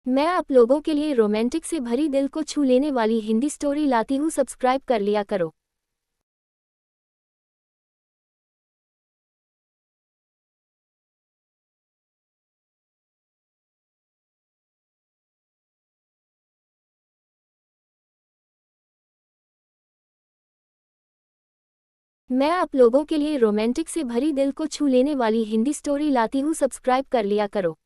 मैं आप लोगों के लिए रोमांटिक से भरी दिल को छू लेने वाली हिंदी स्टोरी लाती हूँ। सब्सक्राइब कर लिया करो। मैं आप लोगों के लिए रोमांटिक से भरी दिल को छू लेने वाली हिंदी स्टोरी लाती हूँ। सब्सक्राइब कर लिया करो।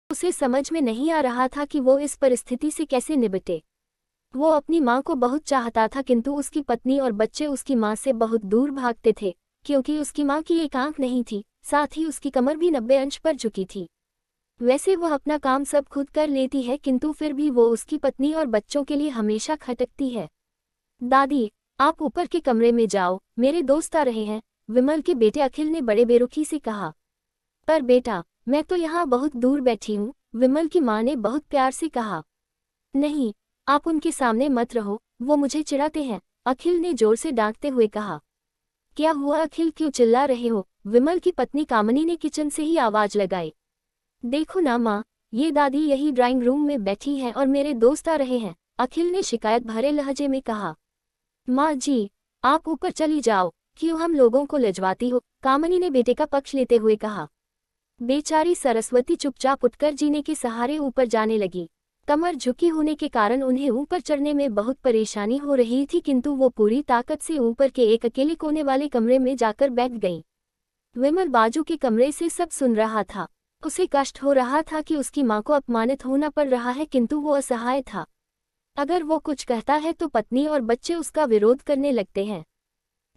उसे समझ में नहीं आ रहा था कि वो इस परिस्थिति से कैसे निपटे। वो अपनी माँ को बहुत चाहता था, किंतु उसकी पत्नी और बच्चे उसकी माँ से बहुत दूर भागते थे, क्योंकि उसकी माँ की एक आंख नहीं थी, साथ ही उसकी कमर भी 90 अंश पर झुकी थी। वैसे वह अपना काम सब खुद कर लेती है, किंतु फिर भी वो उसकी पत्नी और बच्चों के लिए हमेशा खटकती है। दादी, आप ऊपर के कमरे में जाओ, मेरे दोस्त आ रहे हैं, विमल के बेटे अखिल ने बड़े बेरुखी से कहा। पर बेटा, मैं तो यहाँ बहुत दूर बैठी हूँ, विमल की माँ ने बहुत प्यार से कहा। नहीं, आप उनके सामने मत रहो, वो मुझे चिढ़ाते हैं, अखिल ने जोर से डांटते हुए कहा। क्या हुआ अखिल, क्यों चिल्ला रहे हो? विमल की पत्नी कामनी ने किचन से ही आवाज लगाई। देखो ना माँ, ये दादी यही ड्राइंग रूम में बैठी हैं और मेरे दोस्त आ रहे हैं, अखिल ने शिकायत भरे लहजे में कहा। माँ जी, आप ऊपर चली जाओ, क्यों हम लोगों को लजवाती हो? कामनी ने बेटे का पक्ष लेते हुए कहा। बेचारी सरस्वती चुपचाप उठकर जीने के सहारे ऊपर जाने लगी। कमर झुकी होने के कारण उन्हें ऊपर चढ़ने में बहुत परेशानी हो रही थी, किंतु वो पूरी ताकत से ऊपर के एक अकेले कोने वाले कमरे में जाकर बैठ गई। विमल बाजू के कमरे से सब सुन रहा था। उसे कष्ट हो रहा था कि उसकी माँ को अपमानित होना पड़ रहा है, किंतु वो असहाय था। अगर वो कुछ कहता है तो पत्नी और बच्चे उसका विरोध करने लगते हैं।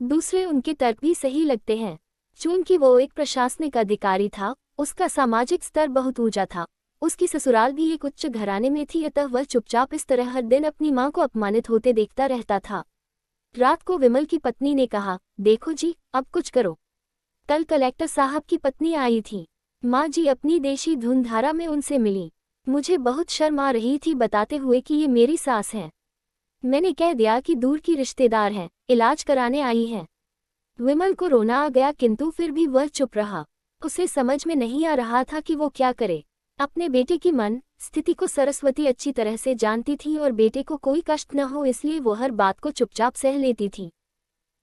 दूसरे उनके तर्क भी सही लगते हैं। चूंकि वो एक प्रशासनिक अधिकारी था, उसका सामाजिक स्तर बहुत ऊंचा था, उसकी ससुराल भी एक उच्च घराने में थी, अतः वह चुपचाप इस तरह हर दिन अपनी माँ को अपमानित होते देखता रहता था। रात को विमल की पत्नी ने कहा, देखो जी, अब कुछ करो। कल कलेक्टर साहब की पत्नी आई थी। माँ जी अपनी देशी धुनधारा में उनसे मिली। मुझे बहुत शर्म आ रही थी बताते हुए कि ये मेरी सास हैं। मैंने कह दिया कि दूर की रिश्तेदार हैं, इलाज कराने आई हैं। विमल को रोना आ गया, किंतु फिर भी वह चुप रहा। उसे समझ में नहीं आ रहा था कि वो क्या करे। अपने बेटे की मन स्थिति को सरस्वती अच्छी तरह से जानती थी और बेटे को कोई कष्ट न हो इसलिए वो हर बात को चुपचाप सह लेती थी।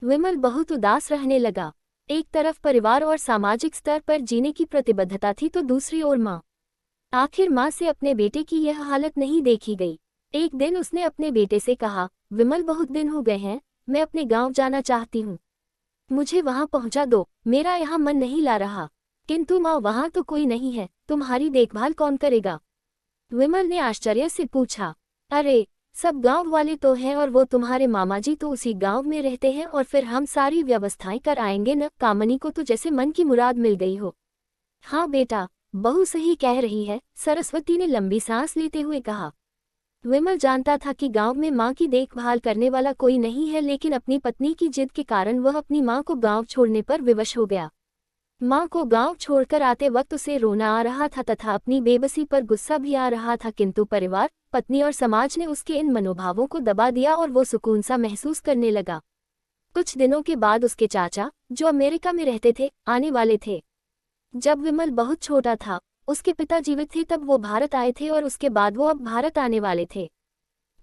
विमल बहुत उदास रहने लगा। एक तरफ परिवार और सामाजिक स्तर पर जीने की प्रतिबद्धता थी, तो दूसरी ओर माँ। आखिर माँ से अपने बेटे की यह हालत नहीं देखी गई। एक दिन उसने अपने बेटे से कहा, विमल बहुत दिन हो गए हैं, मैं अपने गांव जाना चाहती हूँ, मुझे वहां पहुंचा दो, मेरा यहाँ मन नहीं ला रहा। किंतु माँ, वहां तो कोई नहीं है, तुम्हारी देखभाल कौन करेगा? विमल ने आश्चर्य से पूछा। अरे, सब गांव वाले तो हैं और वो तुम्हारे मामा जी तो उसी गांव में रहते हैं, और फिर हम सारी व्यवस्थाएं कर आएंगे न। कामनी को तो जैसे मन की मुराद मिल गई हो। हाँ बेटा, बहू सही कह रही है, सरस्वती ने लंबी सांस लेते हुए कहा। विमल जानता था कि गांव में मां की देखभाल करने वाला कोई नहीं है, लेकिन अपनी पत्नी की जिद के कारण वह अपनी मां को गांव छोड़ने पर विवश हो गया। मां को गांव छोड़कर आते वक्त उसे रोना आ रहा था तथा अपनी बेबसी पर गुस्सा भी आ रहा था, किंतु परिवार, पत्नी और समाज ने उसके इन मनोभावों को दबा दिया और वो सुकून सा महसूस करने लगा। कुछ दिनों के बाद उसके चाचा, जो अमेरिका में रहते थे, आने वाले थे। जब विमल बहुत छोटा था, उसके पिता जीवित थे तब वो भारत आए थे और उसके बाद वो अब भारत आने वाले थे।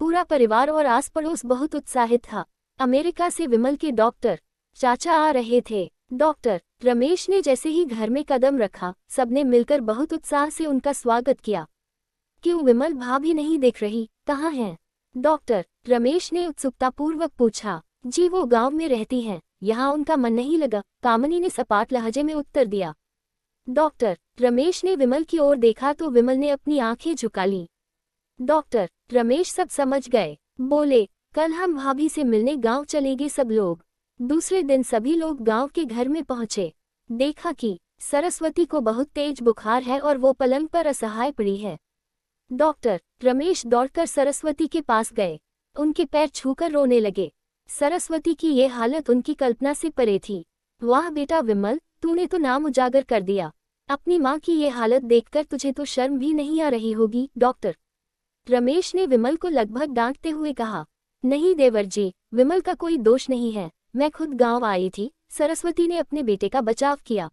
पूरा परिवार और आस पड़ोस बहुत उत्साहित था। अमेरिका से विमल के डॉक्टर चाचा आ रहे थे। डॉक्टर रमेश ने जैसे ही घर में कदम रखा, सबने मिलकर बहुत उत्साह से उनका स्वागत किया। क्यों विमल भाभी नहीं दिख रही, कहाँ हैं? डॉक्टर रमेश ने उत्सुकतापूर्वक पूछा। जी, वो गांव में रहती हैं, यहाँ उनका मन नहीं लगा, कामनी ने सपाट लहजे में उत्तर दिया। डॉक्टर रमेश ने विमल की ओर देखा तो विमल ने अपनी आंखें झुका लीं। डॉक्टर रमेश सब समझ गए। बोले, कल हम भाभी से मिलने गांव चलेंगे सब लोग। दूसरे दिन सभी लोग गांव के घर में पहुंचे। देखा कि सरस्वती को बहुत तेज बुखार है और वो पलंग पर असहाय पड़ी है। डॉक्टर रमेश दौड़कर सरस्वती के पास गए, उनके पैर छूकर रोने लगे। सरस्वती की ये हालत उनकी कल्पना से परे थी। वाह बेटा विमल, तूने तो नाम उजागर कर दिया। अपनी माँ की ये हालत देखकर तुझे तो शर्म भी नहीं आ रही होगी। डॉक्टर रमेश ने विमल को लगभग डांटते हुए कहा। नहीं देवर जी, विमल का कोई दोष नहीं है, मैं खुद गांव आई थी। सरस्वती ने अपने बेटे का बचाव किया।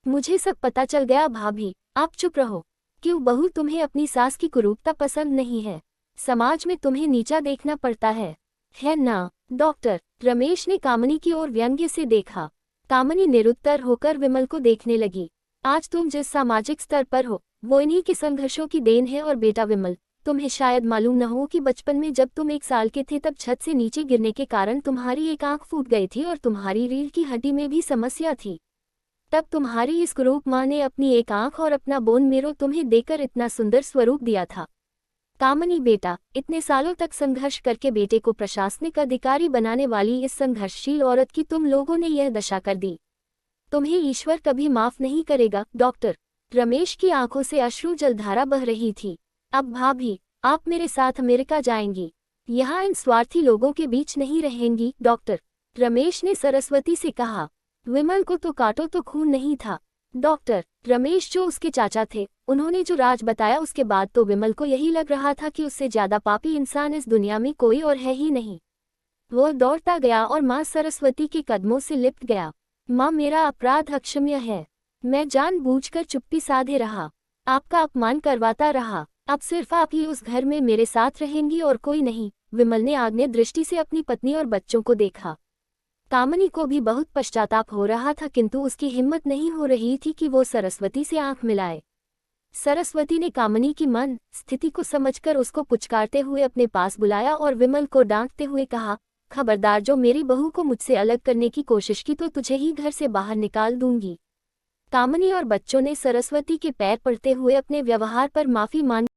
मुझे सब पता चल गया भाभी, आप चुप रहो। क्यों बहू, तुम्हें अपनी सास की कुरूपता पसंद नहीं है? समाज में तुम्हें नीचा देखना पड़ता है ना? डॉक्टर रमेश ने कामिनी की ओर व्यंग्य से देखा। कामिनी निरुत्तर होकर विमल को देखने लगी। आज तुम जिस सामाजिक स्तर पर हो वो इन्हीं के संघर्षों की देन है। और बेटा विमल, तुम्हें शायद मालूम न हो कि बचपन में जब तुम 1 साल के थे तब छत से नीचे गिरने के कारण तुम्हारी एक आंख फूट गई थी और तुम्हारी रीढ़ की हड्डी में भी समस्या थी। तब तुम्हारी इस कुरूप माँ ने अपनी एक आंख और अपना बोन मेरो तुम्हें देकर इतना सुंदर स्वरूप दिया था। कामिनी बेटा, इतने सालों तक संघर्ष करके बेटे को प्रशासनिक अधिकारी बनाने वाली इस संघर्षशील औरत की तुम लोगों ने यह दशा कर दी। तुम्हें ईश्वर कभी माफ नहीं करेगा। डॉक्टर रमेश की आंखों से अश्रु जलधारा बह रही थी। अब भाभी, आप मेरे साथ अमेरिका जाएंगी, यहाँ इन स्वार्थी लोगों के बीच नहीं रहेंगी। डॉक्टर रमेश ने सरस्वती से कहा। विमल को तो काटो तो खून नहीं था। डॉक्टर रमेश जो उसके चाचा थे, उन्होंने जो राज बताया उसके बाद तो विमल को यही लग रहा था कि उससे ज्यादा पापी इंसान इस दुनिया में कोई और है ही नहीं। वो दौड़ता गया और माँ सरस्वती के कदमों से लिपट गया। माँ, मेरा अपराध अक्षम्य है। मैं जानबूझकर चुप्पी साधे रहा, आपका अपमान करवाता रहा। अब सिर्फ आप ही उस घर में मेरे साथ रहेंगी और कोई नहीं। विमल ने आग्नेय दृष्टि से अपनी पत्नी और बच्चों को देखा। कामिनी को भी बहुत पश्चाताप हो रहा था, किंतु उसकी हिम्मत नहीं हो रही थी कि वो सरस्वती से आंख मिलाए। सरस्वती ने कामिनी की मन स्थिति को समझकर उसको पुचकारते हुए अपने पास बुलाया और विमल को डांटते हुए कहा, खबरदार, जो मेरी बहू को मुझसे अलग करने की कोशिश की तो तुझे ही घर से बाहर निकाल दूंगी। कामिनी और बच्चों ने सरस्वती के पैर पड़ते हुए अपने व्यवहार पर माफी मांगी।